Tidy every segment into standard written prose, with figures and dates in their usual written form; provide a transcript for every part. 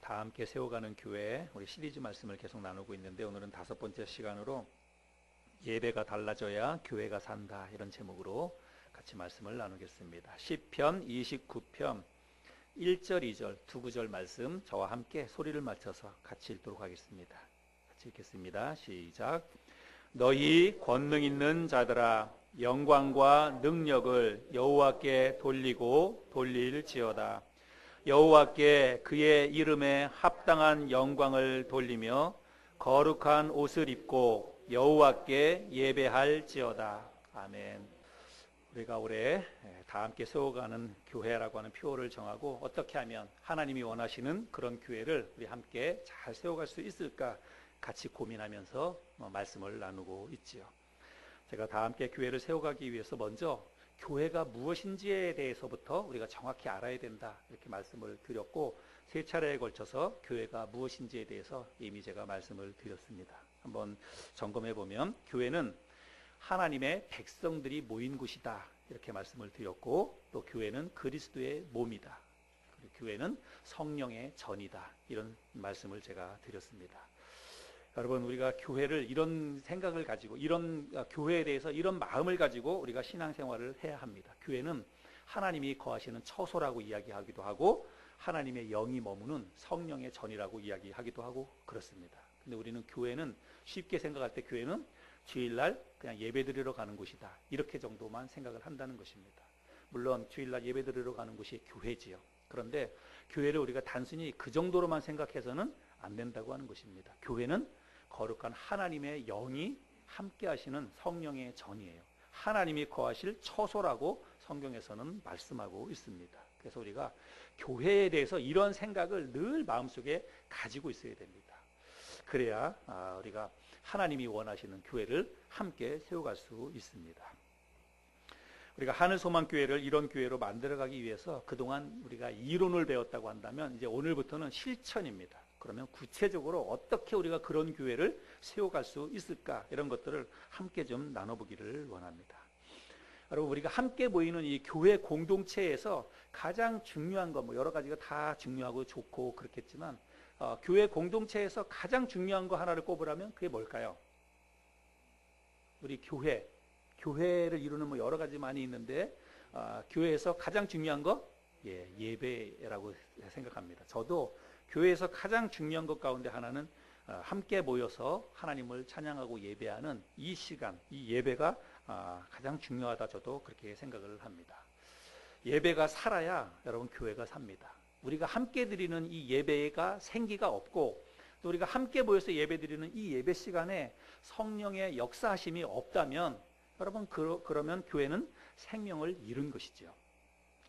다 함께 세워가는 교회, 우리 시리즈 말씀을 계속 나누고 있는데 오늘은 5번째 시간으로 예배가 달라져야 교회가 산다, 이런 제목으로 같이 말씀을 나누겠습니다. 시편 29편 1절 2절 두 구절 말씀 저와 함께 소리를 맞춰서 같이 읽도록 하겠습니다. 같이 읽겠습니다. 시작. 너희 권능 있는 자들아, 영광과 능력을 여호와께 돌리고 돌릴지어다. 여호와께 그의 이름에 합당한 영광을 돌리며 거룩한 옷을 입고 여호와께 예배할지어다. 아멘. 우리가 올해 다 함께 세워가는 교회라고 하는 표어를 정하고 어떻게 하면 하나님이 원하시는 그런 교회를 우리 함께 잘 세워갈 수 있을까 같이 고민하면서 말씀을 나누고 있지요. 제가 다 함께 교회를 세워가기 위해서 먼저 교회가 무엇인지에 대해서부터 우리가 정확히 알아야 된다, 이렇게 말씀을 드렸고, 3차례에 걸쳐서 교회가 무엇인지에 대해서 이미 제가 말씀을 드렸습니다. 한번 점검해 보면 교회는 하나님의 백성들이 모인 곳이다, 이렇게 말씀을 드렸고, 또 교회는 그리스도의 몸이다, 그리고 교회는 성령의 전이다, 이런 말씀을 제가 드렸습니다. 여러분, 우리가 교회를 이런 생각을 가지고, 이런 교회에 대해서 이런 마음을 가지고 우리가 신앙생활을 해야 합니다. 교회는 하나님이 거하시는 처소라고 이야기하기도 하고, 하나님의 영이 머무는 성령의 전이라고 이야기하기도 하고 그렇습니다. 근데 우리는 교회는 쉽게 생각할 때 교회는 주일날 그냥 예배드리러 가는 곳이다, 이렇게 정도만 생각을 한다는 것입니다. 물론 주일날 예배드리러 가는 곳이 교회지요. 그런데 교회를 우리가 단순히 그 정도로만 생각해서는 안 된다고 하는 것입니다. 교회는 거룩한 하나님의 영이 함께 하시는 성령의 전이에요. 하나님이 거하실 처소라고 성경에서는 말씀하고 있습니다. 그래서 우리가 교회에 대해서 이런 생각을 늘 마음속에 가지고 있어야 됩니다. 그래야 우리가 하나님이 원하시는 교회를 함께 세워갈 수 있습니다. 우리가 하늘소망교회를 이런 교회로 만들어가기 위해서 그동안 우리가 이론을 배웠다고 한다면 이제 오늘부터는 실천입니다. 그러면 구체적으로 어떻게 우리가 그런 교회를 세워갈 수 있을까, 이런 것들을 함께 좀 나눠보기를 원합니다. 여러분, 우리가 함께 모이는 이 교회 공동체에서 가장 중요한 거, 여러 가지가 다 중요하고 좋고 그렇겠지만 교회 공동체에서 가장 중요한 거 하나를 꼽으라면 그게 뭘까요? 우리 교회를 이루는 여러 가지 많이 있는데 교회에서 가장 중요한 거, 예배라고 생각합니다. 저도 교회에서 가장 중요한 것 가운데 하나는 함께 모여서 하나님을 찬양하고 예배하는 이 시간, 이 예배가 가장 중요하다, 저도 그렇게 생각을 합니다. 예배가 살아야 여러분 교회가 삽니다. 우리가 함께 드리는 이 예배가 생기가 없고, 또 우리가 함께 모여서 예배 드리는 이 예배 시간에 성령의 역사하심이 없다면 여러분 그러면 교회는 생명을 잃은 것이죠.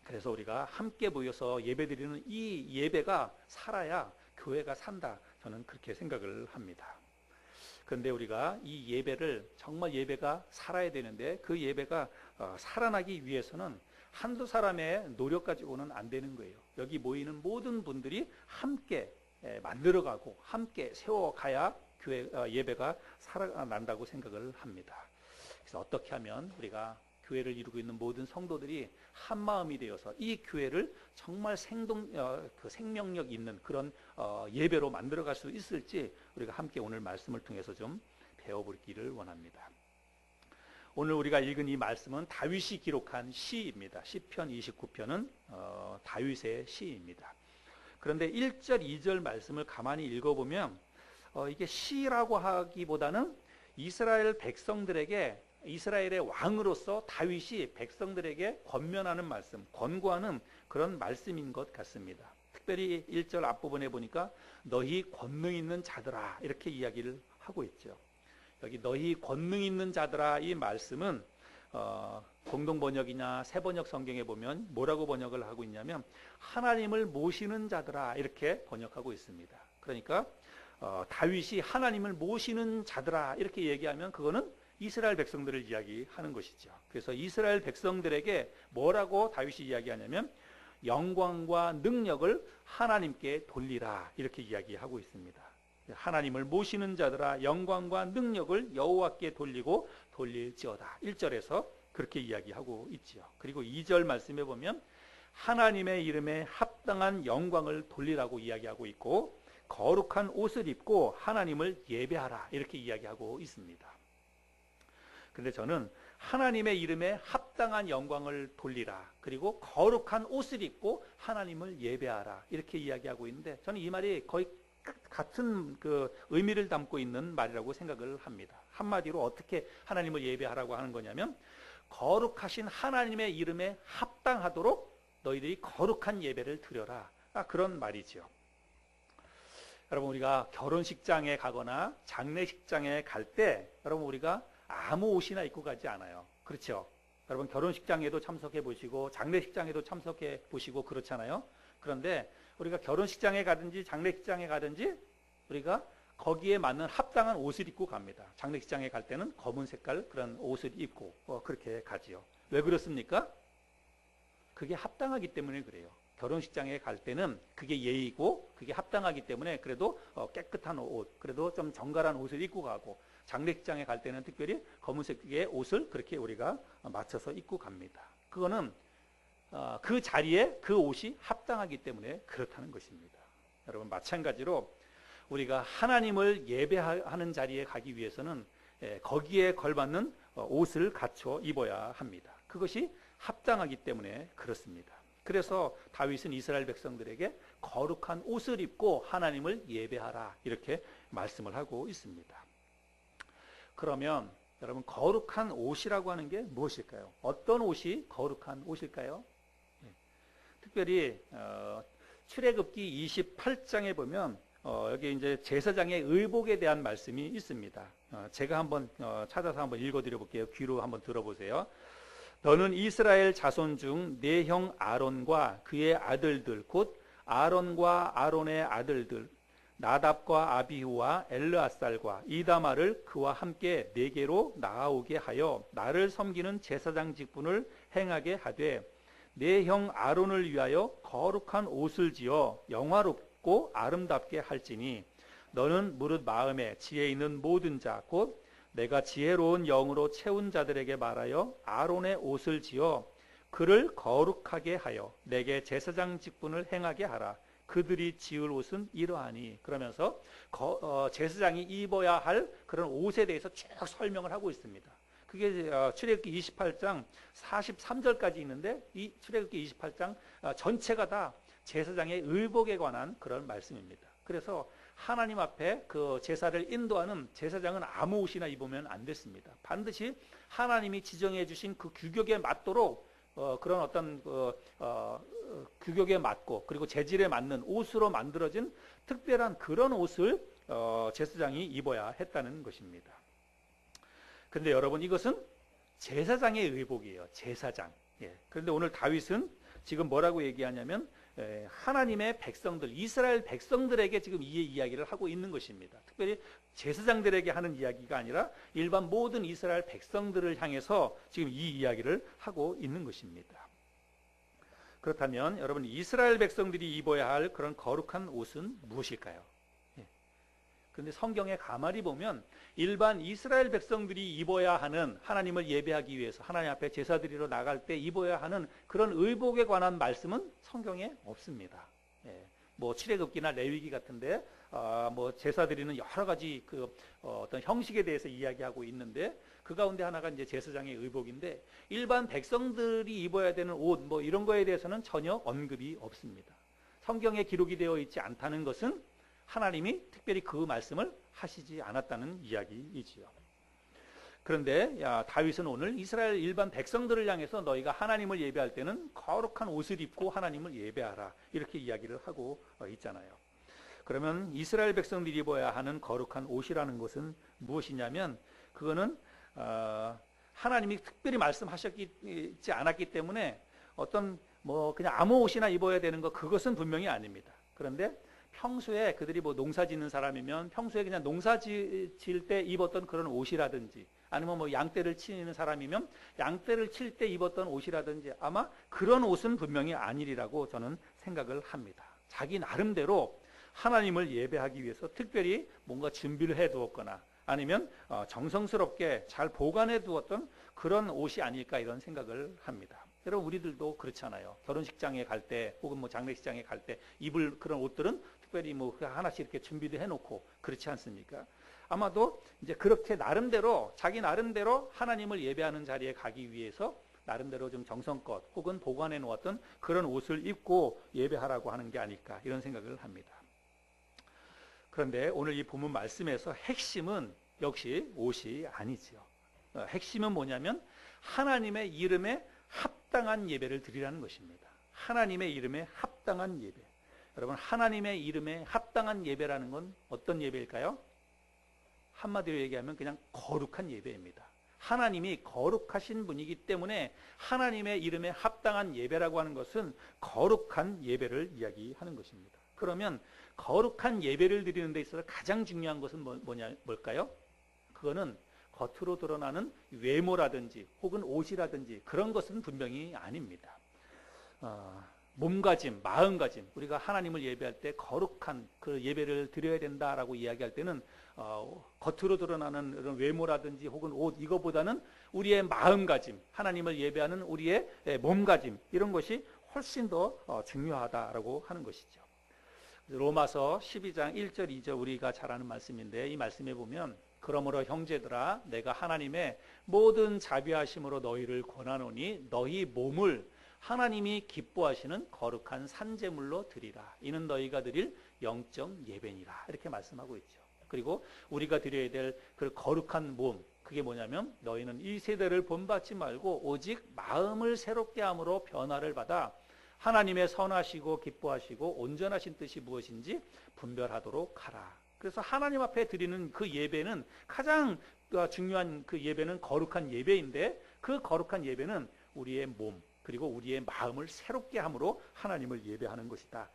그래서 우리가 함께 모여서 예배 드리는 이 예배가 살아야 교회가 산다, 저는 그렇게 생각을 합니다. 그런데 우리가 이 예배를, 정말 예배가 살아야 되는데 그 예배가 살아나기 위해서는 한두 사람의 노력 가지고는 안 되는 거예요. 여기 모이는 모든 분들이 함께 만들어가고 함께 세워가야 예배가 살아난다고 생각을 합니다. 그래서 어떻게 하면 우리가 교회를 이루고 있는 모든 성도들이 한 마음이 되어서 이 교회를 정말 생명력 있는 그런 예배로 만들어갈 수 있을지 우리가 함께 오늘 말씀을 통해서 좀 배워보기를 원합니다. 오늘 우리가 읽은 이 말씀은 다윗이 기록한 시입니다. 시편 29편은 다윗의 시입니다. 그런데 1절 2절 말씀을 가만히 읽어보면 이게 시라고 하기보다는 이스라엘 백성들에게, 이스라엘의 왕으로서 다윗이 백성들에게 권면하는 말씀, 권고하는 그런 말씀인 것 같습니다. 특별히 1절 앞부분에 보니까 너희 권능 있는 자들아, 이렇게 이야기를 하고 있죠. 여기 너희 권능 있는 자들아, 이 말씀은 공동번역이나 새번역 성경에 보면 뭐라고 번역을 하고 있냐면 하나님을 모시는 자들아, 이렇게 번역하고 있습니다. 그러니까 다윗이 하나님을 모시는 자들아 이렇게 얘기하면 그거는 이스라엘 백성들을 이야기하는 것이죠. 그래서 이스라엘 백성들에게 뭐라고 다윗이 이야기하냐면 영광과 능력을 하나님께 돌리라, 이렇게 이야기하고 있습니다. 하나님을 모시는 자들아 영광과 능력을 여호와께 돌리고 돌릴지어다, 1절에서 그렇게 이야기하고 있지요. 그리고 2절 말씀해 보면 하나님의 이름에 합당한 영광을 돌리라고 이야기하고 있고, 거룩한 옷을 입고 하나님을 예배하라 이렇게 이야기하고 있습니다. 그런데 저는 하나님의 이름에 합당한 영광을 돌리라, 그리고 거룩한 옷을 입고 하나님을 예배하라 이렇게 이야기하고 있는데, 저는 이 말이 거의 같은 그 의미를 담고 있는 말이라고 생각을 합니다. 한마디로 어떻게 하나님을 예배하라고 하는 거냐면, 거룩하신 하나님의 이름에 합당하도록 너희들이 거룩한 예배를 드려라, 그런 말이죠. 여러분, 우리가 결혼식장에 가거나 장례식장에 갈 때 여러분, 우리가 아무 옷이나 입고 가지 않아요. 그렇죠? 여러분, 결혼식장에도 참석해 보시고 장례식장에도 참석해 보시고 그렇잖아요. 그런데 우리가 결혼식장에 가든지 장례식장에 가든지 우리가 거기에 맞는 합당한 옷을 입고 갑니다. 장례식장에 갈 때는 검은 색깔 그런 옷을 입고 그렇게 가지요. 왜 그렇습니까? 그게 합당하기 때문에 그래요. 결혼식장에 갈 때는 그게 예의고 그게 합당하기 때문에 그래도 깨끗한 옷, 그래도 좀 정갈한 옷을 입고 가고, 장례식장에 갈 때는 특별히 검은색의 옷을 그렇게 우리가 맞춰서 입고 갑니다. 그거는 그 자리에 그 옷이 합당하기 때문에 그렇다는 것입니다. 여러분, 마찬가지로 우리가 하나님을 예배하는 자리에 가기 위해서는 거기에 걸맞는 옷을 갖춰 입어야 합니다. 그것이 합당하기 때문에 그렇습니다. 그래서 다윗은 이스라엘 백성들에게 거룩한 옷을 입고 하나님을 예배하라 이렇게 말씀을 하고 있습니다. 그러면 여러분, 거룩한 옷이라고 하는 게 무엇일까요? 어떤 옷이 거룩한 옷일까요? 특별히 출애굽기 28장에 보면 여기 이제 제사장의 의복에 대한 말씀이 있습니다. 제가 한번 찾아서 한번 읽어드려 볼게요. 귀로 한번 들어보세요. 너는 이스라엘 자손 중 내 형 아론과 그의 아들들, 곧 아론과 아론의 아들들 나답과 아비후와 엘르아살과 이다마를 그와 함께 내게로 나아오게 하여 나를 섬기는 제사장 직분을 행하게 하되, 내 형 아론을 위하여 거룩한 옷을 지어 영화롭고 아름답게 할지니, 너는 무릇 마음에 지혜 있는 모든 자, 곧 내가 지혜로운 영으로 채운 자들에게 말하여 아론의 옷을 지어 그를 거룩하게 하여 내게 제사장 직분을 행하게 하라. 그들이 지을 옷은 이러하니. 그러면서 제사장이 입어야 할 그런 옷에 대해서 쭉 설명을 하고 있습니다. 그게 출애굽기 28장 43절까지 있는데, 이 출애굽기 28장 전체가 다 제사장의 의복에 관한 그런 말씀입니다. 그래서 하나님 앞에 그 제사를 인도하는 제사장은 아무 옷이나 입으면 안 됐습니다. 반드시 하나님이 지정해 주신 그 규격에 맞도록 그런 어떤 규격에 맞고 그리고 재질에 맞는 옷으로 만들어진 특별한 그런 옷을 제사장이 입어야 했다는 것입니다. 그런데 여러분, 이것은 제사장의 의복이에요. 제사장. 그런데 오늘 다윗은 지금 뭐라고 얘기하냐면, 하나님의 백성들, 이스라엘 백성들에게 지금 이 이야기를 하고 있는 것입니다. 특별히 제사장들에게 하는 이야기가 아니라 일반 모든 이스라엘 백성들을 향해서 지금 이 이야기를 하고 있는 것입니다. 그렇다면 여러분, 이스라엘 백성들이 입어야 할 그런 거룩한 옷은 무엇일까요? 그런데 성경에 가만히 보면 일반 이스라엘 백성들이 입어야 하는, 하나님을 예배하기 위해서 하나님 앞에 제사 드리러 나갈 때 입어야 하는 그런 의복에 관한 말씀은 성경에 없습니다. 뭐 출애굽기나 레위기 같은데 뭐 제사 드리는 여러 가지 어떤 형식에 대해서 이야기하고 있는데, 그 가운데 하나가 이제 제사장의 의복인데, 일반 백성들이 입어야 되는 옷 뭐 이런 거에 대해서는 전혀 언급이 없습니다. 성경에 기록이 되어 있지 않다는 것은 하나님이 특별히 그 말씀을 하시지 않았다는 이야기이지요. 그런데 다윗은 오늘 이스라엘 일반 백성들을 향해서 너희가 하나님을 예배할 때는 거룩한 옷을 입고 하나님을 예배하라 이렇게 이야기를 하고 있잖아요. 그러면 이스라엘 백성들이 입어야 하는 거룩한 옷이라는 것은 무엇이냐면, 그거는 하나님이 특별히 말씀하셨지 않았기 때문에 어떤 뭐 그냥 아무 옷이나 입어야 되는 것, 그것은 분명히 아닙니다. 그런데 평소에 그들이 뭐 농사 짓는 사람이면 평소에 그냥 농사 지을 때 입었던 그런 옷이라든지, 아니면 뭐 양떼를 치는 사람이면 양떼를 칠 때 입었던 옷이라든지, 아마 그런 옷은 분명히 아니리라고 저는 생각을 합니다. 자기 나름대로 하나님을 예배하기 위해서 특별히 뭔가 준비를 해 두었거나 아니면 정성스럽게 잘 보관해 두었던 그런 옷이 아닐까 이런 생각을 합니다. 여러분 우리들도 그렇잖아요. 결혼식장에 갈 때 혹은 뭐 장례식장에 갈 때 입을 그런 옷들은 특별히 뭐 하나씩 이렇게 준비도 해놓고 그렇지 않습니까? 아마도 이제 그렇게 나름대로 자기 나름대로 하나님을 예배하는 자리에 가기 위해서 나름대로 좀 정성껏 혹은 보관해 놓았던 그런 옷을 입고 예배하라고 하는 게 아닐까 이런 생각을 합니다. 그런데 오늘 이 본문 말씀에서 핵심은 역시 옷이 아니지요. 핵심은 뭐냐면 하나님의 이름에 합당한 예배를 드리라는 것입니다. 하나님의 이름에 합당한 예배. 여러분 하나님의 이름에 합당한 예배라는 건 어떤 예배일까요? 한마디로 얘기하면 그냥 거룩한 예배입니다. 하나님이 거룩하신 분이기 때문에 하나님의 이름에 합당한 예배라고 하는 것은 거룩한 예배를 이야기하는 것입니다. 그러면 거룩한 예배를 드리는 데 있어서 가장 중요한 것은 뭘까요? 그거는 겉으로 드러나는 외모라든지 혹은 옷이라든지 그런 것은 분명히 아닙니다. 몸가짐, 마음가짐, 우리가 하나님을 예배할 때 거룩한 그 예배를 드려야 된다라고 이야기할 때는 겉으로 드러나는 그런 외모라든지 혹은 옷 이거보다는 우리의 마음가짐, 하나님을 예배하는 우리의 몸가짐 이런 것이 훨씬 더 중요하다라고 하는 것이죠. 로마서 12장 1절 2절 우리가 잘 아는 말씀인데 이 말씀에 보면 그러므로 형제들아 내가 하나님의 모든 자비하심으로 너희를 권하노니 너희 몸을 하나님이 기뻐하시는 거룩한 산제물로 드리라. 이는 너희가 드릴 영적 예배니라. 이렇게 말씀하고 있죠. 그리고 우리가 드려야 될 그 거룩한 몸 그게 뭐냐면 너희는 이 세대를 본받지 말고 오직 마음을 새롭게 함으로 변화를 받아 하나님의 선하시고 기뻐하시고 온전하신 뜻이 무엇인지 분별하도록 하라. 그래서 하나님 앞에 드리는 그 예배는 가장 중요한 그 예배는 거룩한 예배인데 그 거룩한 예배는 우리의 몸 그리고 우리의 마음을 새롭게 함으로 하나님을 예배하는 것이다.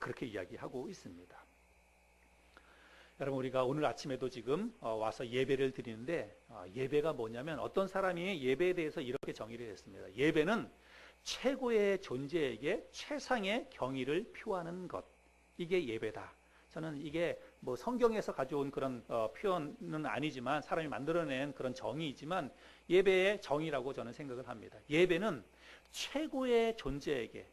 그렇게 이야기하고 있습니다. 여러분 우리가 오늘 아침에도 지금 와서 예배를 드리는데 예배가 뭐냐면 어떤 사람이 예배에 대해서 이렇게 정의를 했습니다. 예배는 최고의 존재에게 최상의 경의를 표하는 것. 이게 예배다. 저는 이게 뭐 성경에서 가져온 그런 표현은 아니지만 사람이 만들어낸 그런 정의이지만 예배의 정의라고 저는 생각을 합니다. 예배는 최고의 존재에게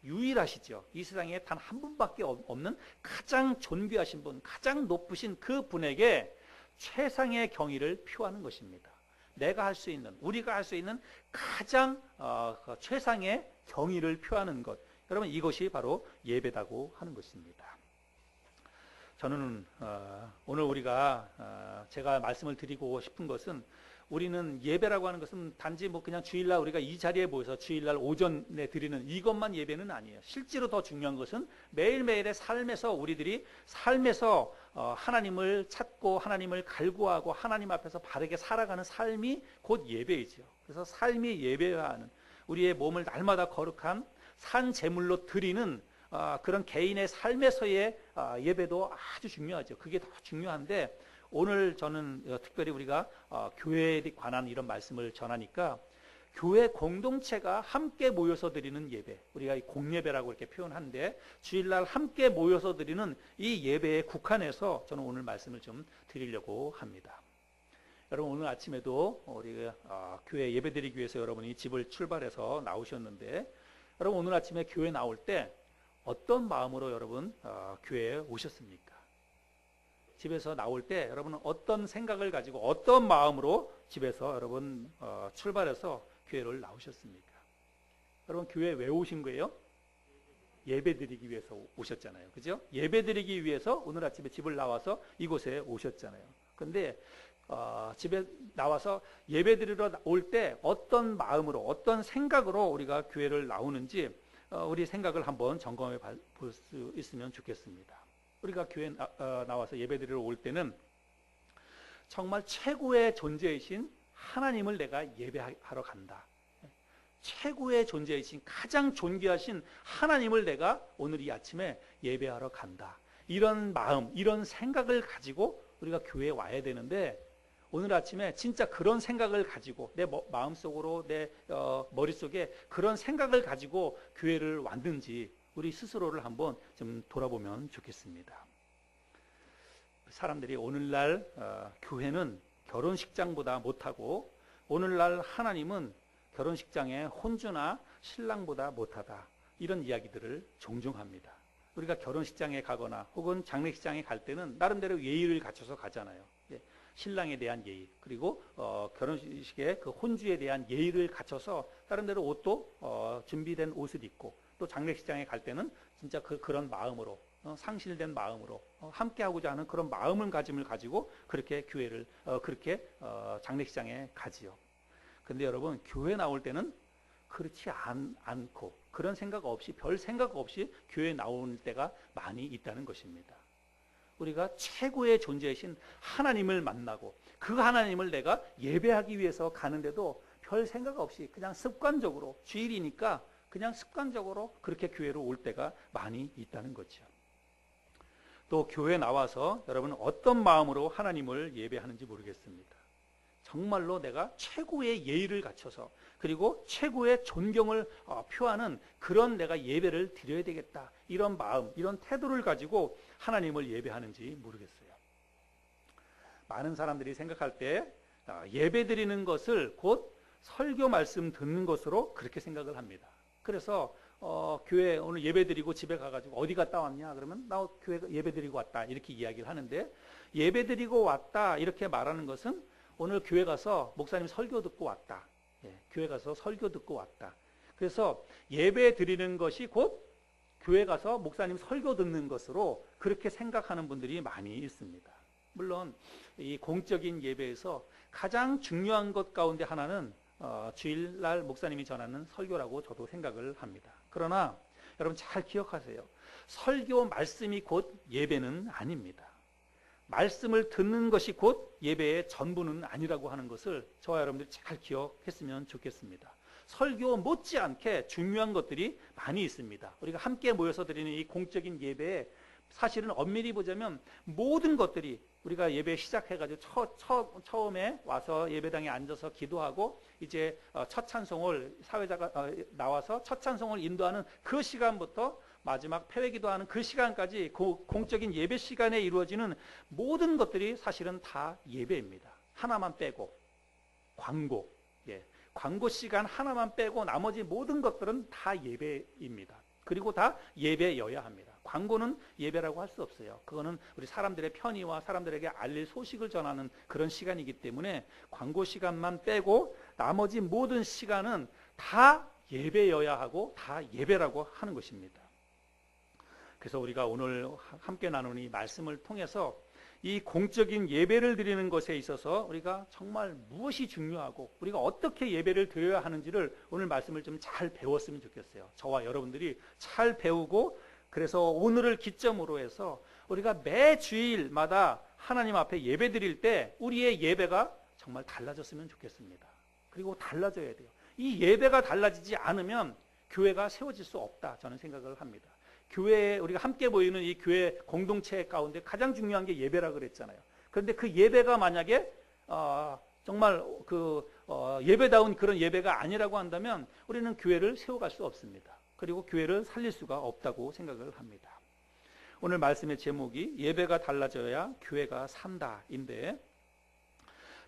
유일하시죠. 이 세상에 단 한 분밖에 없는 가장 존귀하신 분, 가장 높으신 그 분에게 최상의 경의를 표하는 것입니다. 내가 할 수 있는, 우리가 할 수 있는 가장 최상의 경의를 표하는 것. 여러분 이것이 바로 예배다고 하는 것입니다. 저는 오늘 우리가 제가 말씀을 드리고 싶은 것은 우리는 예배라고 하는 것은 단지 뭐 그냥 주일날 우리가 이 자리에 모여서 주일날 오전에 드리는 이것만 예배는 아니에요. 실제로 더 중요한 것은 매일매일의 삶에서 우리들이 삶에서 하나님을 찾고 하나님을 갈구하고 하나님 앞에서 바르게 살아가는 삶이 곧 예배이죠. 그래서 삶이 예배하는 우리의 몸을 날마다 거룩한 산 제물로 드리는 그런 개인의 삶에서의 예배도 아주 중요하죠. 그게 더 중요한데 오늘 저는 특별히 우리가 교회에 관한 이런 말씀을 전하니까 교회 공동체가 함께 모여서 드리는 예배, 우리가 공예배라고 이렇게 표현하는데 주일날 함께 모여서 드리는 이 예배에 국한해서 저는 오늘 말씀을 좀 드리려고 합니다. 여러분 오늘 아침에도 우리가 교회 예배 드리기 위해서 여러분이 집을 출발해서 나오셨는데 여러분 오늘 아침에 교회 나올 때 어떤 마음으로 여러분 교회에 오셨습니까? 집에서 나올 때 여러분은 어떤 생각을 가지고 어떤 마음으로 집에서 여러분 출발해서 교회를 나오셨습니까? 여러분 교회에 왜 오신 거예요? 예배 드리기 위해서 오셨잖아요. 그죠? 예배 드리기 위해서 오늘 아침에 집을 나와서 이곳에 오셨잖아요. 근데 집에 나와서 예배 드리러 올 때 어떤 마음으로 어떤 생각으로 우리가 교회를 나오는지 우리 생각을 한번 점검해 볼 수 있으면 좋겠습니다. 우리가 교회 나와서 예배드리러 올 때는 정말 최고의 존재이신 하나님을 내가 예배하러 간다. 최고의 존재이신 가장 존귀하신 하나님을 내가 오늘 이 아침에 예배하러 간다. 이런 마음, 이런 생각을 가지고 우리가 교회에 와야 되는데 오늘 아침에 진짜 그런 생각을 가지고 내 마음속으로 내 머릿속에 그런 생각을 가지고 교회를 왔는지 우리 스스로를 한번 좀 돌아보면 좋겠습니다. 사람들이 오늘날 교회는 결혼식장보다 못하고 오늘날 하나님은 결혼식장에 혼주나 신랑보다 못하다 이런 이야기들을 종종 합니다. 우리가 결혼식장에 가거나 혹은 장례식장에 갈 때는 나름대로 예의를 갖춰서 가잖아요. 신랑에 대한 예의, 그리고 결혼식의 그 혼주에 대한 예의를 갖춰서 나름대로 옷도 준비된 옷을 입고, 또 장례식장에 갈 때는 진짜 그런 마음으로, 상실된 마음으로 함께 하고자 하는 그런 마음가짐을 가지고 그렇게 교회를 그렇게 장례식장에 가지요. 근데 여러분, 교회 나올 때는 그렇지 않고 그런 생각 없이, 별 생각 없이 교회 나올 때가 많이 있다는 것입니다. 우리가 최고의 존재이신 하나님을 만나고 그 하나님을 내가 예배하기 위해서 가는데도 별 생각 없이 그냥 습관적으로, 주일이니까 그냥 습관적으로 그렇게 교회로 올 때가 많이 있다는 거죠. 또 교회 나와서 여러분은 어떤 마음으로 하나님을 예배하는지 모르겠습니다. 정말로 내가 최고의 예의를 갖춰서, 그리고 최고의 존경을 표하는 그런 내가 예배를 드려야 되겠다, 이런 마음, 이런 태도를 가지고 하나님을 예배하는지 모르겠어요. 많은 사람들이 생각할 때 예배 드리는 것을 곧 설교 말씀 듣는 것으로 그렇게 생각을 합니다. 그래서 교회 오늘 예배 드리고 집에 가가지고 어디 갔다 왔냐 그러면 나 교회 예배 드리고 왔다, 이렇게 이야기를 하는데, 예배 드리고 왔다 이렇게 말하는 것은 오늘 교회 가서 목사님 설교 듣고 왔다, 교회 가서 설교 듣고 왔다. 그래서 예배 드리는 것이 곧 교회 가서 목사님 설교 듣는 것으로 그렇게 생각하는 분들이 많이 있습니다. 물론 이 공적인 예배에서 가장 중요한 것 가운데 하나는 주일날 목사님이 전하는 설교라고 저도 생각을 합니다. 그러나 여러분 잘 기억하세요. 설교 말씀이 곧 예배는 아닙니다. 말씀을 듣는 것이 곧 예배의 전부는 아니라고 하는 것을 저와 여러분들이 잘 기억했으면 좋겠습니다. 설교 못지않게 중요한 것들이 많이 있습니다. 우리가 함께 모여서 드리는 이 공적인 예배에 사실은 엄밀히 보자면 모든 것들이, 우리가 예배 시작해가지고 처음에 와서 예배당에 앉아서 기도하고 이제 첫 찬송을 사회자가 나와서 첫 찬송을 인도하는 그 시간부터 마지막 폐회기도하는 그 시간까지 공적인 예배 시간에 이루어지는 모든 것들이 사실은 다 예배입니다. 하나만 빼고 광고, 광고 시간 하나만 빼고 나머지 모든 것들은 다 예배입니다. 그리고 다 예배여야 합니다. 광고는 예배라고 할 수 없어요. 그거는 우리 사람들의 편의와 사람들에게 알릴 소식을 전하는 그런 시간이기 때문에 광고 시간만 빼고 나머지 모든 시간은 다 예배여야 하고 다 예배라고 하는 것입니다. 그래서 우리가 오늘 함께 나누는 이 말씀을 통해서 이 공적인 예배를 드리는 것에 있어서 우리가 정말 무엇이 중요하고 우리가 어떻게 예배를 드려야 하는지를 오늘 말씀을 좀 잘 배웠으면 좋겠어요. 저와 여러분들이 잘 배우고, 그래서 오늘을 기점으로 해서 우리가 매 주일마다 하나님 앞에 예배 드릴 때 우리의 예배가 정말 달라졌으면 좋겠습니다. 그리고 달라져야 돼요. 이 예배가 달라지지 않으면 교회가 세워질 수 없다, 저는 생각을 합니다. 교회에 우리가 함께 모이는 이 교회 공동체 가운데 가장 중요한 게 예배라 그랬잖아요. 그런데 그 예배가 만약에 정말 예배다운 그런 예배가 아니라고 한다면 우리는 교회를 세워갈 수 없습니다. 그리고 교회를 살릴 수가 없다고 생각을 합니다. 오늘 말씀의 제목이 예배가 달라져야 교회가 산다인데,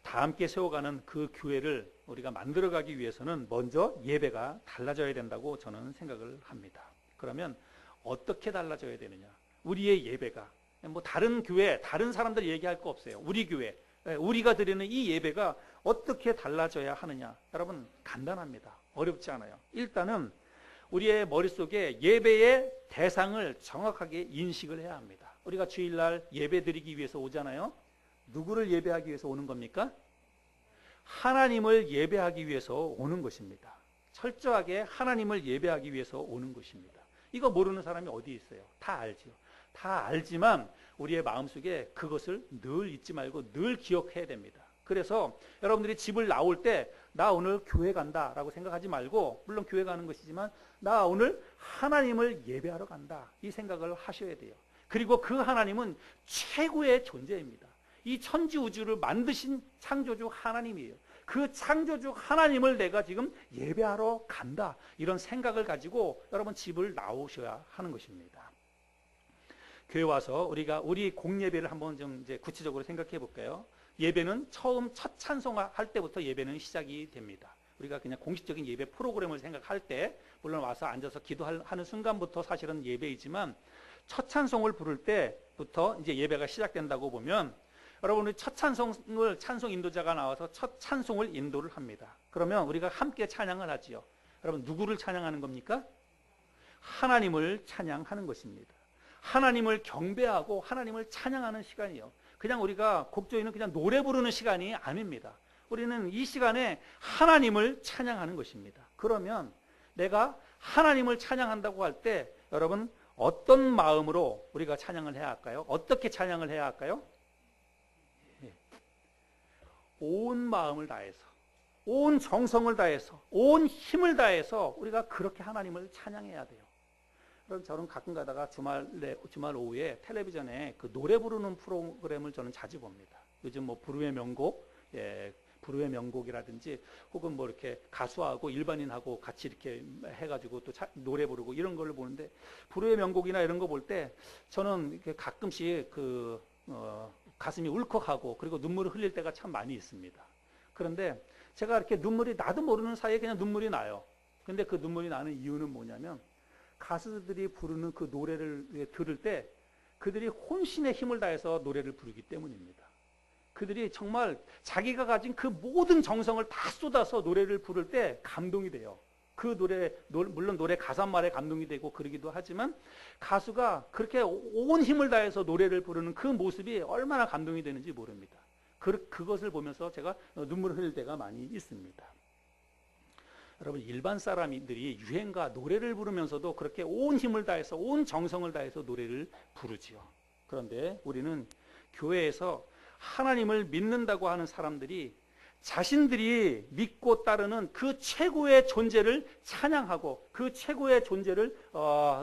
다 함께 세워가는 그 교회를 우리가 만들어가기 위해서는 먼저 예배가 달라져야 된다고 저는 생각을 합니다. 그러면 어떻게 달라져야 되느냐? 우리의 예배가, 뭐 다른 교회, 다른 사람들 얘기할 거 없어요. 우리 교회, 우리가 드리는 이 예배가 어떻게 달라져야 하느냐? 여러분 간단합니다. 어렵지 않아요. 일단은 우리의 머릿속에 예배의 대상을 정확하게 인식을 해야 합니다. 우리가 주일날 예배 드리기 위해서 오잖아요. 누구를 예배하기 위해서 오는 겁니까? 하나님을 예배하기 위해서 오는 것입니다. 철저하게 하나님을 예배하기 위해서 오는 것입니다. 이거 모르는 사람이 어디 있어요? 다 알죠. 다 알지만 우리의 마음속에 그것을 늘 잊지 말고 늘 기억해야 됩니다. 그래서 여러분들이 집을 나올 때 나 오늘 교회 간다 라고 생각하지 말고, 물론 교회 가는 것이지만 나 오늘 하나님을 예배하러 간다, 이 생각을 하셔야 돼요. 그리고 그 하나님은 최고의 존재입니다. 이 천지 우주를 만드신 창조주 하나님이에요. 그 창조주 하나님을 내가 지금 예배하러 간다, 이런 생각을 가지고 여러분 집을 나오셔야 하는 것입니다. 교회 와서 우리가 우리 공예배를 한번 좀 이제 구체적으로 생각해 볼까요? 예배는 처음 첫 찬송할 때부터 예배는 시작이 됩니다. 우리가 그냥 공식적인 예배 프로그램을 생각할 때 물론 와서 앉아서 기도하는 순간부터 사실은 예배이지만 첫 찬송을 부를 때부터 이제 예배가 시작된다고 보면 여러분 우리 첫 찬송을 찬송 인도자가 나와서 첫 찬송을 인도를 합니다. 그러면 우리가 함께 찬양을 하지요. 여러분 누구를 찬양하는 겁니까? 하나님을 찬양하는 것입니다. 하나님을 경배하고 하나님을 찬양하는 시간이요. 그냥 우리가 곡조이는 그냥 노래 부르는 시간이 아닙니다. 우리는 이 시간에 하나님을 찬양하는 것입니다. 그러면 내가 하나님을 찬양한다고 할 때 여러분 어떤 마음으로 우리가 찬양을 해야 할까요? 어떻게 찬양을 해야 할까요? 온 마음을 다해서, 온 정성을 다해서, 온 힘을 다해서 우리가 그렇게 하나님을 찬양해야 돼요. 그럼 저는 가끔 가다가 주말 오후에 텔레비전에 그 노래 부르는 프로그램을 저는 자주 봅니다. 요즘 뭐 부르의 명곡, 부르의 명곡이라든지 혹은 뭐 이렇게 가수하고 일반인하고 같이 이렇게 해가지고 또 노래 부르고 이런 걸 보는데 부르의 명곡이나 이런 거 볼 때 저는 가끔씩 가슴이 울컥하고 그리고 눈물을 흘릴 때가 참 많이 있습니다. 그런데 제가 이렇게 눈물이 나도 모르는 사이에 그냥 눈물이 나요. 근데 그 눈물이 나는 이유는 뭐냐면 가수들이 부르는 그 노래를 들을 때 그들이 혼신의 힘을 다해서 노래를 부르기 때문입니다. 그들이 정말 자기가 가진 그 모든 정성을 다 쏟아서 노래를 부를 때 감동이 돼요. 그 물론 노래 가사말에 감동이 되고 그러기도 하지만 가수가 그렇게 온 힘을 다해서 노래를 부르는 그 모습이 얼마나 감동이 되는지 모릅니다. 그것을 보면서 제가 눈물을 흘릴 때가 많이 있습니다. 여러분 일반 사람들이 유행가 노래를 부르면서도 그렇게 온 힘을 다해서 온 정성을 다해서 노래를 부르지요. 그런데 우리는 교회에서 하나님을 믿는다고 하는 사람들이 자신들이 믿고 따르는 그 최고의 존재를 찬양하고 그 최고의 존재를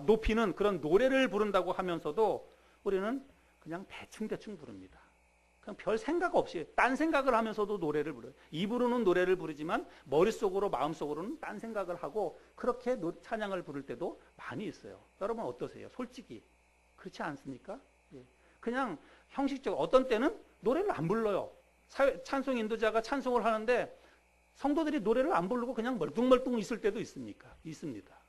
높이는 그런 노래를 부른다고 하면서도 우리는 그냥 대충 부릅니다. 그냥 별 생각 없이 딴 생각을 하면서도 노래를 부르요. 입으로는 노래를 부르지만 머릿속으로 마음속으로는 딴 생각을 하고 그렇게 찬양을 부를 때도 많이 있어요. 여러분 어떠세요? 솔직히 그렇지 않습니까? 그냥 형식적으로 어떤 때는 노래를 안 불러요. 찬송 인도자가 찬송을 하는데 성도들이 노래를 안 부르고 그냥 멀뚱멀뚱 있을 때도 있습니다.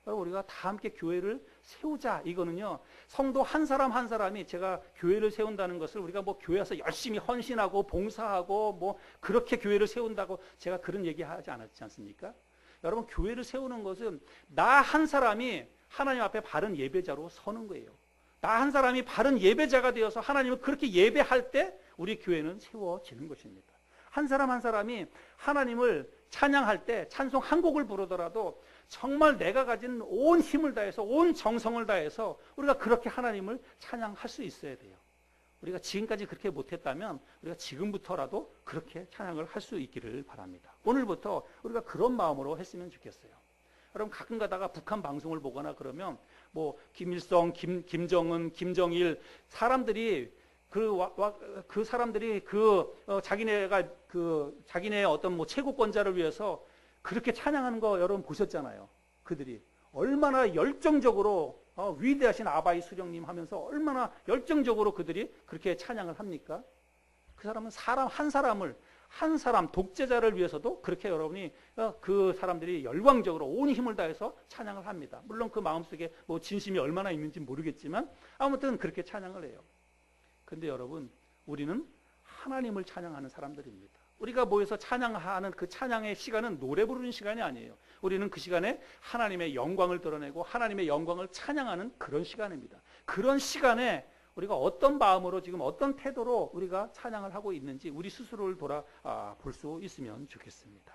여러분 우리가 다 함께 교회를 세우자. 이거는요 성도 한 사람 한 사람이 제가 교회를 세운다는 것을 우리가 뭐 교회에서 열심히 헌신하고 봉사하고 뭐 그렇게 교회를 세운다고 제가 그런 얘기하지 않았지 않습니까? 여러분 교회를 세우는 것은 나 한 사람이 하나님 앞에 바른 예배자로 서는 거예요. 나 한 사람이 바른 예배자가 되어서 하나님을 그렇게 예배할 때 우리 교회는 세워지는 것입니다. 한 사람 한 사람이 하나님을 찬양할 때 찬송 한 곡을 부르더라도 정말 내가 가진 온 힘을 다해서 온 정성을 다해서 우리가 그렇게 하나님을 찬양할 수 있어야 돼요. 우리가 지금까지 그렇게 못했다면 우리가 지금부터라도 그렇게 찬양을 할 수 있기를 바랍니다. 오늘부터 우리가 그런 마음으로 했으면 좋겠어요. 여러분 가끔 가다가 북한 방송을 보거나 그러면 뭐 김일성, 김정은, 김정일 사람들이 그 사람들이 자기네의 어떤 뭐 최고권자를 위해서 그렇게 찬양하는 거 여러분 보셨잖아요. 그들이 얼마나 열정적으로 위대하신 아바이 수령님 하면서 얼마나 열정적으로 그들이 그렇게 찬양을 합니까? 그 사람은 한 사람 독재자를 위해서도 그렇게 여러분이 그 사람들이 열광적으로 온 힘을 다해서 찬양을 합니다. 물론 그 마음속에 뭐 진심이 얼마나 있는지 모르겠지만 아무튼 그렇게 찬양을 해요. 근데 여러분 우리는 하나님을 찬양하는 사람들입니다. 우리가 모여서 찬양하는 그 찬양의 시간은 노래 부르는 시간이 아니에요. 우리는 그 시간에 하나님의 영광을 드러내고 하나님의 영광을 찬양하는 그런 시간입니다. 그런 시간에 우리가 어떤 마음으로 지금 어떤 태도로 우리가 찬양을 하고 있는지 우리 스스로를 돌아볼 수 있으면 좋겠습니다.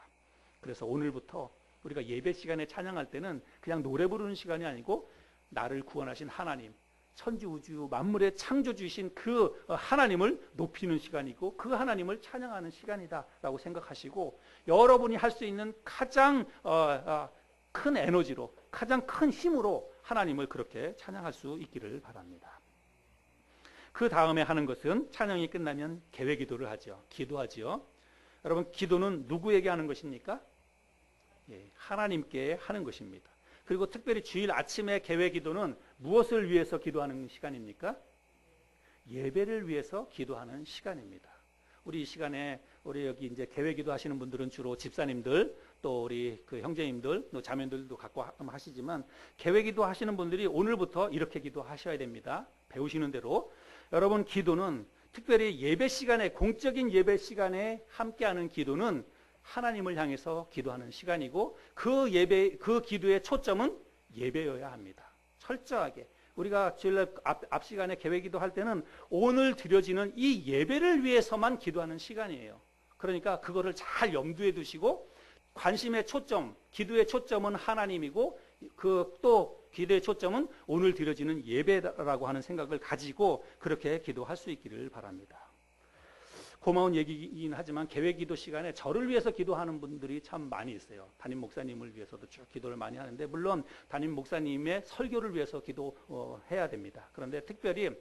그래서 오늘부터 우리가 예배 시간에 찬양할 때는 그냥 노래 부르는 시간이 아니고 나를 구원하신 하나님, 천지 우주 만물의 창조주이신 그 하나님을 높이는 시간이고 그 하나님을 찬양하는 시간이다라고 생각하시고 여러분이 할 수 있는 가장 큰 에너지로 가장 큰 힘으로 하나님을 그렇게 찬양할 수 있기를 바랍니다. 그 다음에 하는 것은 찬양이 끝나면 개회기도를 하죠. 기도하지요. 여러분 기도는 누구에게 하는 것입니까? 하나님께 하는 것입니다. 그리고 특별히 주일 아침에 개회기도는 무엇을 위해서 기도하는 시간입니까? 예배를 위해서 기도하는 시간입니다. 우리 이 시간에 우리 여기 이제 개회기도 하시는 분들은 주로 집사님들, 또 우리 그 형제님들, 또 자매들도 갖고 하시지만 개회기도 하시는 분들이 오늘부터 이렇게 기도하셔야 됩니다. 배우시는 대로. 여러분, 기도는 특별히 예배 시간에, 공적인 예배 시간에 함께하는 기도는 하나님을 향해서 기도하는 시간이고, 그 예배, 그 기도의 초점은 예배여야 합니다. 철저하게. 우리가 주일날 앞 시간에 계획기도 할 때는 오늘 드려지는 이 예배를 위해서만 기도하는 시간이에요. 그러니까 그거를 잘 염두에 두시고, 관심의 초점, 기도의 초점은 하나님이고, 그 또 기도의 초점은 오늘 드려지는 예배라고 하는 생각을 가지고 그렇게 기도할 수 있기를 바랍니다. 고마운 얘기이긴 하지만 계획기도 시간에 저를 위해서 기도하는 분들이 참 많이 있어요. 담임 목사님을 위해서도 쭉 기도를 많이 하는데, 물론 담임 목사님의 설교를 위해서 기도해야 됩니다. 그런데 특별히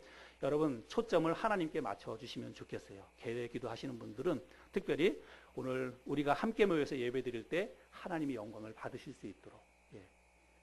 여러분, 초점을 하나님께 맞춰주시면 좋겠어요. 계획기도 하시는 분들은 특별히 오늘 우리가 함께 모여서 예배 드릴 때 하나님이 영광을 받으실 수 있도록,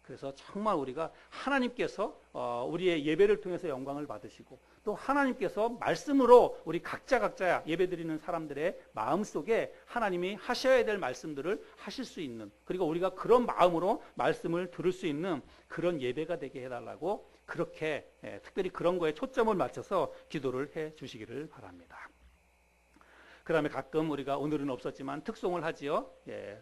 그래서 정말 우리가 하나님께서 우리의 예배를 통해서 영광을 받으시고, 또 하나님께서 말씀으로 우리 각자 예배드리는 사람들의 마음속에 하나님이 하셔야 될 말씀들을 하실 수 있는, 그리고 우리가 그런 마음으로 말씀을 들을 수 있는 그런 예배가 되게 해달라고, 그렇게 특별히 그런 거에 초점을 맞춰서 기도를 해 주시기를 바랍니다. 그 다음에 가끔 우리가 오늘은 없었지만 특송을 하지요.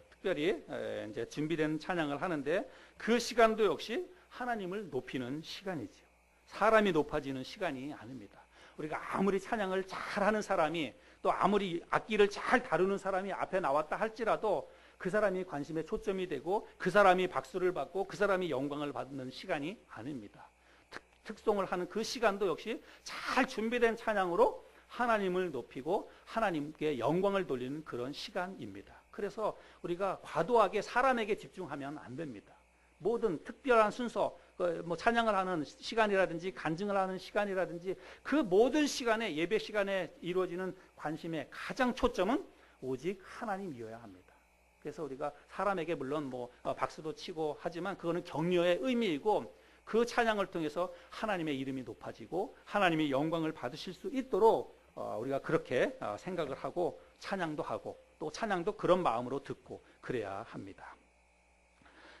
특별히 이제 준비된 찬양을 하는데, 그 시간도 역시 하나님을 높이는 시간이지요. 사람이 높아지는 시간이 아닙니다. 우리가 아무리 찬양을 잘하는 사람이, 또 아무리 악기를 잘 다루는 사람이 앞에 나왔다 할지라도 그 사람이 관심의 초점이 되고, 그 사람이 박수를 받고, 그 사람이 영광을 받는 시간이 아닙니다. 특송을 하는 그 시간도 역시 잘 준비된 찬양으로 하나님을 높이고 하나님께 영광을 돌리는 그런 시간입니다. 그래서 우리가 과도하게 사람에게 집중하면 안 됩니다. 모든 특별한 순서, 뭐 찬양을 하는 시간이라든지 간증을 하는 시간이라든지 그 모든 시간에, 예배 시간에 이루어지는 관심의 가장 초점은 오직 하나님이어야 합니다. 그래서 우리가 사람에게 물론 뭐 박수도 치고 하지만 그거는 격려의 의미이고, 그 찬양을 통해서 하나님의 이름이 높아지고 하나님이 영광을 받으실 수 있도록 우리가 그렇게 생각을 하고 찬양도 하고, 또 찬양도 그런 마음으로 듣고 그래야 합니다.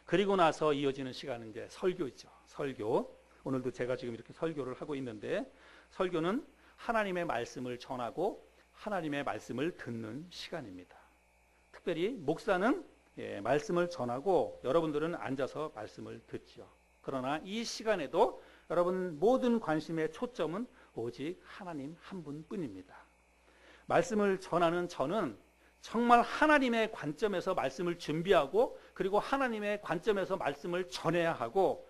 그리고 나서 이어지는 시간은 이제 설교죠. 설교. 오늘도 제가 지금 이렇게 설교를 하고 있는데, 설교는 하나님의 말씀을 전하고 하나님의 말씀을 듣는 시간입니다. 특별히 목사는 말씀을 전하고 여러분들은 앉아서 말씀을 듣죠. 그러나 이 시간에도 여러분 모든 관심의 초점은 오직 하나님 한 분뿐입니다. 말씀을 전하는 저는 정말 하나님의 관점에서 말씀을 준비하고, 그리고 하나님의 관점에서 말씀을 전해야 하고,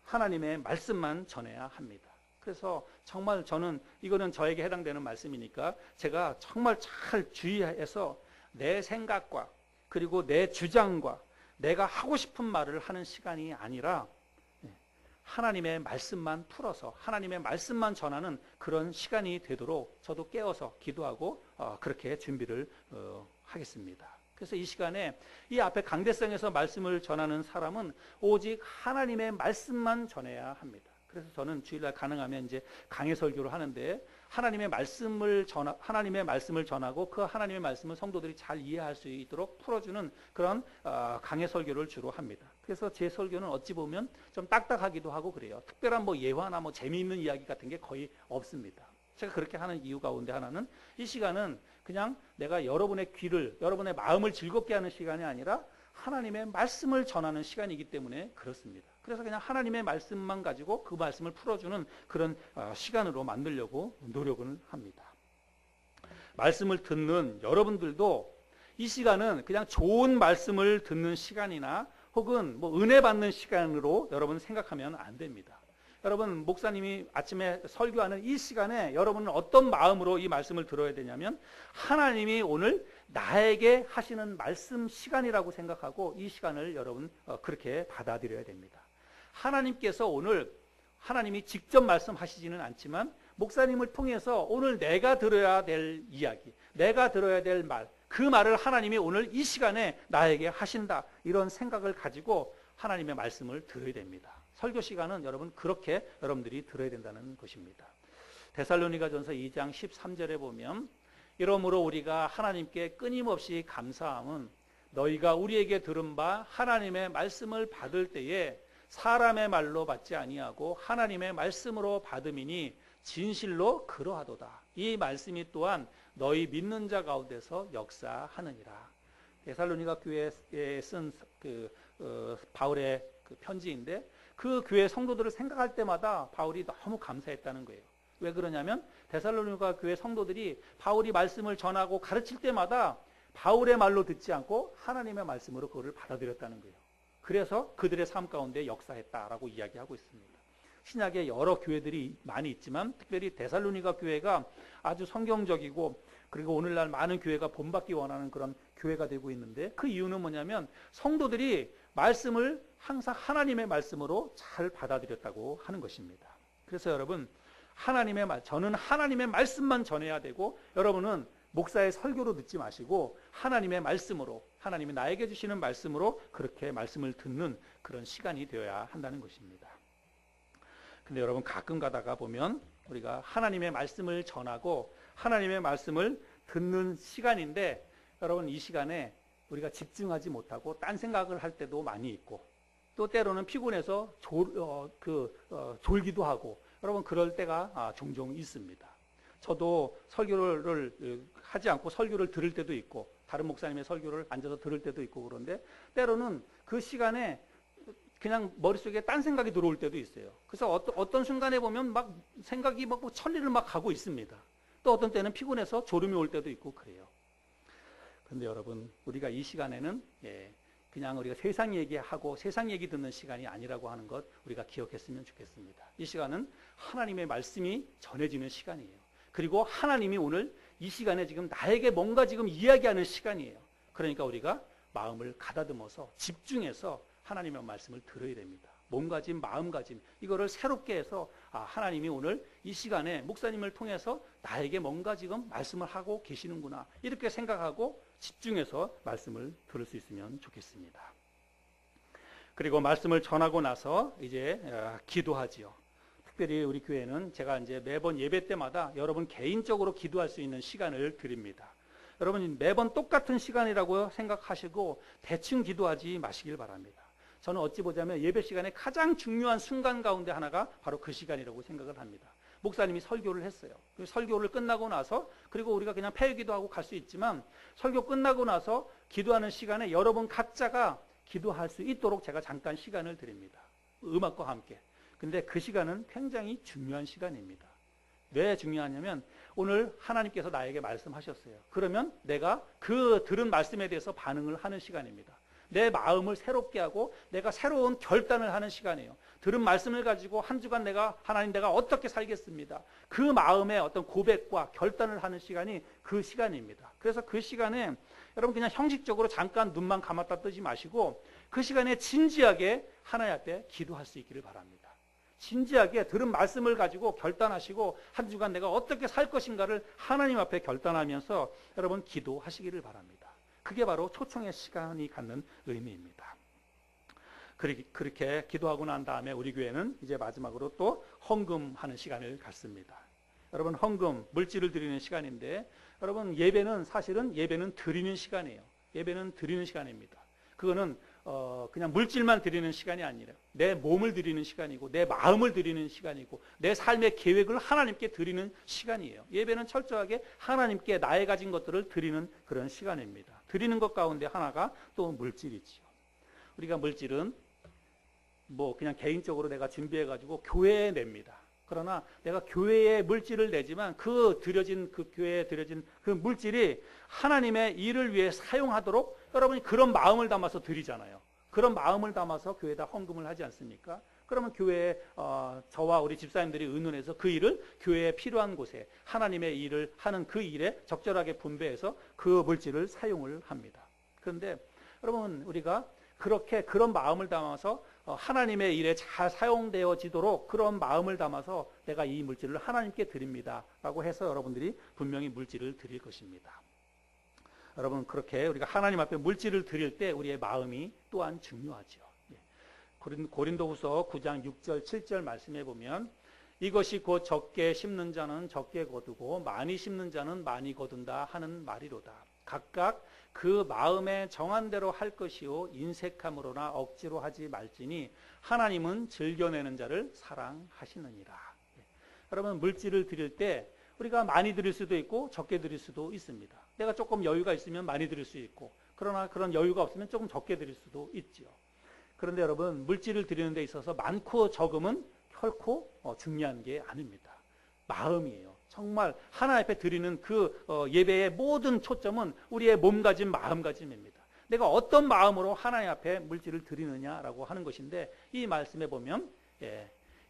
하나님의 말씀만 전해야 합니다. 그래서 정말 저는, 이거는 저에게 해당되는 말씀이니까 제가 정말 잘 주의해서 내 생각과 그리고 내 주장과 내가 하고 싶은 말을 하는 시간이 아니라 하나님의 말씀만 풀어서 하나님의 말씀만 전하는 그런 시간이 되도록 저도 깨어서 기도하고 그렇게 준비를 하겠습니다. 그래서 이 시간에 이 앞에 강대성에서 말씀을 전하는 사람은 오직 하나님의 말씀만 전해야 합니다. 그래서 저는 주일날 가능하면 이제 강해 설교를 하는데, 하나님의 말씀을 전하고 그 하나님의 말씀을 성도들이 잘 이해할 수 있도록 풀어주는 그런 강해 설교를 주로 합니다. 그래서 제 설교는 어찌 보면 좀 딱딱하기도 하고 그래요. 특별한 뭐 예화나 뭐 재미있는 이야기 같은 게 거의 없습니다. 제가 그렇게 하는 이유 가운데 하나는, 이 시간은 그냥 내가 여러분의 귀를, 여러분의 마음을 즐겁게 하는 시간이 아니라 하나님의 말씀을 전하는 시간이기 때문에 그렇습니다. 그래서 그냥 하나님의 말씀만 가지고 그 말씀을 풀어주는 그런 시간으로 만들려고 노력을 합니다. 말씀을 듣는 여러분들도 이 시간은 그냥 좋은 말씀을 듣는 시간이나 혹은 뭐 은혜 받는 시간으로 여러분 생각하면 안 됩니다. 여러분, 목사님이 아침에 설교하는 이 시간에 여러분은 어떤 마음으로 이 말씀을 들어야 되냐면, 하나님이 오늘 나에게 하시는 말씀 시간이라고 생각하고 이 시간을 여러분 그렇게 받아들여야 됩니다. 하나님께서 오늘, 하나님이 직접 말씀하시지는 않지만 목사님을 통해서 오늘 내가 들어야 될 이야기, 내가 들어야 될 말, 그 말을 하나님이 오늘 이 시간에 나에게 하신다, 이런 생각을 가지고 하나님의 말씀을 들어야 됩니다. 설교 시간은 여러분 그렇게 여러분들이 들어야 된다는 것입니다. 데살로니가전서 2장 13절에 보면 이러므로 우리가 하나님께 끊임없이 감사함은 너희가 우리에게 들은 바 하나님의 말씀을 받을 때에 사람의 말로 받지 아니하고 하나님의 말씀으로 받음이니 진실로 그러하도다. 이 말씀이 또한 너희 믿는 자 가운데서 역사하느니라. 데살로니가 교회에 쓴 바울의 그 편지인데 그 교회 성도들을 생각할 때마다 바울이 너무 감사했다는 거예요. 왜 그러냐면 데살로니가 교회 성도들이 바울이 말씀을 전하고 가르칠 때마다 바울의 말로 듣지 않고 하나님의 말씀으로 그거를 받아들였다는 거예요. 그래서 그들의 삶 가운데 역사했다라고 이야기하고 있습니다. 신약에 여러 교회들이 많이 있지만 특별히 데살로니가 교회가 아주 성경적이고 그리고 오늘날 많은 교회가 본받기 원하는 그런 교회가 되고 있는데 그 이유는 뭐냐면 성도들이 말씀을 항상 하나님의 말씀으로 잘 받아들였다고 하는 것입니다. 그래서 여러분 저는 하나님의 말씀만 전해야 되고 여러분은 목사의 설교로 듣지 마시고 하나님의 말씀으로 하나님이 나에게 주시는 말씀으로 그렇게 말씀을 듣는 그런 시간이 되어야 한다는 것입니다. 근데 여러분 가끔 가다가 보면 우리가 하나님의 말씀을 전하고 하나님의 말씀을 듣는 시간인데 여러분 이 시간에 우리가 집중하지 못하고 딴 생각을 할 때도 많이 있고 또 때로는 피곤해서 졸기도 하고 여러분 그럴 때가 종종 있습니다. 저도 설교를 하지 않고 설교를 들을 때도 있고 다른 목사님의 설교를 앉아서 들을 때도 있고 그런데 때로는 그 시간에 그냥 머릿속에 딴 생각이 들어올 때도 있어요. 그래서 어떤 순간에 보면 막 생각이 막 천리를 막 가고 있습니다. 또 어떤 때는 피곤해서 졸음이 올 때도 있고 그래요. 그런데 여러분 우리가 이 시간에는 그냥 우리가 세상 얘기하고 세상 얘기 듣는 시간이 아니라고 하는 것 우리가 기억했으면 좋겠습니다. 이 시간은 하나님의 말씀이 전해지는 시간이에요. 그리고 하나님이 오늘 이 시간에 지금 나에게 뭔가 지금 이야기하는 시간이에요. 그러니까 우리가 마음을 가다듬어서 집중해서 하나님의 말씀을 들어야 됩니다. 몸가짐, 마음가짐 이거를 새롭게 해서 하나님이 오늘 이 시간에 목사님을 통해서 나에게 뭔가 지금 말씀을 하고 계시는구나 이렇게 생각하고 집중해서 말씀을 들을 수 있으면 좋겠습니다. 그리고 말씀을 전하고 나서 이제 기도하지요. 특별히 우리 교회는 제가 이제 매번 예배 때마다 여러분 개인적으로 기도할 수 있는 시간을 드립니다. 여러분 매번 똑같은 시간이라고 생각하시고 대충 기도하지 마시길 바랍니다. 저는 어찌 보자면 예배 시간에 가장 중요한 순간 가운데 하나가 바로 그 시간이라고 생각을 합니다. 목사님이 설교를 했어요. 그 설교를 끝나고 나서 그리고 우리가 그냥 폐기도하고 갈 수 있지만 설교 끝나고 나서 기도하는 시간에 여러분 각자가 기도할 수 있도록 제가 잠깐 시간을 드립니다. 음악과 함께. 근데 그 시간은 굉장히 중요한 시간입니다. 왜 중요하냐면 오늘 하나님께서 나에게 말씀하셨어요. 그러면 내가 그 들은 말씀에 대해서 반응을 하는 시간입니다. 내 마음을 새롭게 하고 내가 새로운 결단을 하는 시간이에요. 들은 말씀을 가지고 한 주간 하나님 내가 어떻게 살겠습니다. 그 마음의 어떤 고백과 결단을 하는 시간이 그 시간입니다. 그래서 그 시간에 여러분 그냥 형식적으로 잠깐 눈만 감았다 뜨지 마시고 그 시간에 진지하게 하나님 앞에 기도할 수 있기를 바랍니다. 진지하게 들은 말씀을 가지고 결단하시고 한 주간 내가 어떻게 살 것인가를 하나님 앞에 결단하면서 여러분 기도하시기를 바랍니다. 그게 바로 초청의 시간이 갖는 의미입니다. 그렇게 기도하고 난 다음에 우리 교회는 이제 마지막으로 또 헌금하는 시간을 갖습니다. 여러분 헌금, 물질을 드리는 시간인데 여러분 사실은 예배는 드리는 시간이에요. 예배는 드리는 시간입니다. 그거는 그냥 물질만 드리는 시간이 아니라 내 몸을 드리는 시간이고 내 마음을 드리는 시간이고 내 삶의 계획을 하나님께 드리는 시간이에요. 예배는 철저하게 하나님께 나의 가진 것들을 드리는 그런 시간입니다. 드리는 것 가운데 하나가 또 물질이지요. 우리가 물질은 그냥 개인적으로 내가 준비해가지고 교회에 냅니다. 그러나 내가 교회에 물질을 내지만 그 교회에 드려진 그 물질이 하나님의 일을 위해 사용하도록 여러분이 그런 마음을 담아서 드리잖아요. 그런 마음을 담아서 교회에다 헌금을 하지 않습니까? 그러면 교회에 저와 우리 집사님들이 의논해서 그 일을 교회에 필요한 곳에 하나님의 일을 하는 그 일에 적절하게 분배해서 그 물질을 사용을 합니다. 그런데 여러분 우리가 그런 마음을 담아서 하나님의 일에 잘 사용되어지도록 그런 마음을 담아서 내가 이 물질을 하나님께 드립니다 라고 해서 여러분들이 분명히 물질을 드릴 것입니다. 여러분 그렇게 우리가 하나님 앞에 물질을 드릴 때 우리의 마음이 또한 중요하죠. 고린도후서 9장 6절 7절 말씀해 보면 이것이 곧 적게 심는 자는 적게 거두고 많이 심는 자는 많이 거둔다 하는 말이로다. 각각 그 마음에 정한 대로 할 것이요 인색함으로나 억지로 하지 말지니 하나님은 즐겨내는 자를 사랑하시느니라. 여러분, 물질을 드릴 때 우리가 많이 드릴 수도 있고 적게 드릴 수도 있습니다. 내가 조금 여유가 있으면 많이 드릴 수 있고, 그러나 그런 여유가 없으면 조금 적게 드릴 수도 있죠. 그런데 여러분, 물질을 드리는 데 있어서 많고 적음은 결코 중요한 게 아닙니다. 마음이에요. 정말 하나님 앞에 드리는 그 예배의 모든 초점은 우리의 몸가짐, 마음가짐입니다. 내가 어떤 마음으로 하나님 앞에 물질을 드리느냐라고 하는 것인데, 이 말씀에 보면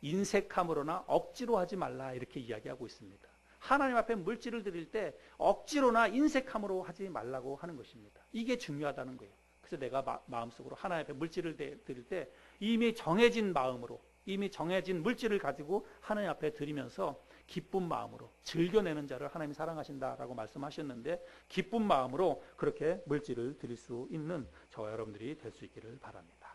인색함으로나 억지로 하지 말라 이렇게 이야기하고 있습니다. 하나님 앞에 물질을 드릴 때 억지로나 인색함으로 하지 말라고 하는 것입니다. 이게 중요하다는 거예요. 그래서 내가 마음속으로 하나님 앞에 물질을 드릴 때 이미 정해진 마음으로, 이미 정해진 물질을 가지고 하나님 앞에 드리면서 기쁜 마음으로, 즐겨내는 자를 하나님이 사랑하신다라고 말씀하셨는데, 기쁜 마음으로 그렇게 물질을 드릴 수 있는 저와 여러분들이 될 수 있기를 바랍니다.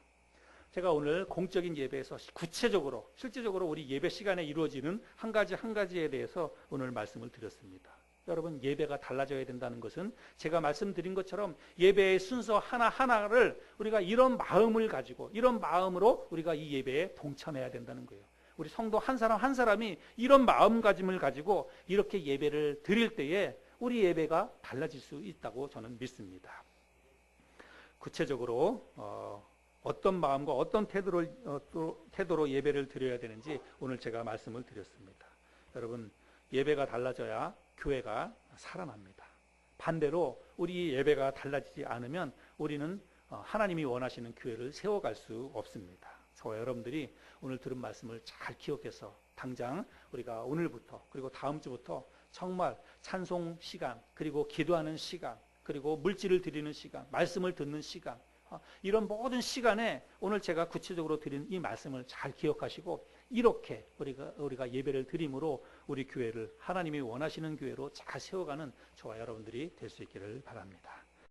제가 오늘 공적인 예배에서 구체적으로, 실제적으로 우리 예배 시간에 이루어지는 한 가지에 대해서 오늘 말씀을 드렸습니다. 여러분, 예배가 달라져야 된다는 것은 제가 말씀드린 것처럼 예배의 순서 하나하나를 우리가 이런 마음을 가지고, 이런 마음으로 우리가 이 예배에 동참해야 된다는 거예요. 우리 성도 한 사람 한 사람이 이런 마음가짐을 가지고 이렇게 예배를 드릴 때에 우리 예배가 달라질 수 있다고 저는 믿습니다. 구체적으로 어떤 마음과 어떤 태도로 예배를 드려야 되는지 오늘 제가 말씀을 드렸습니다. 여러분, 예배가 달라져야 교회가 살아납니다. 반대로 우리 예배가 달라지지 않으면 우리는 하나님이 원하시는 교회를 세워갈 수 없습니다. 저와 여러분들이 오늘 들은 말씀을 잘 기억해서 당장 우리가 오늘부터, 그리고 다음 주부터 정말 찬송 시간, 그리고 기도하는 시간, 그리고 물질을 드리는 시간, 말씀을 듣는 시간, 이런 모든 시간에 오늘 제가 구체적으로 드린 이 말씀을 잘 기억하시고, 이렇게 우리가 예배를 드림으로 우리 교회를 하나님이 원하시는 교회로 잘 세워가는 저와 여러분들이 될 수 있기를 바랍니다.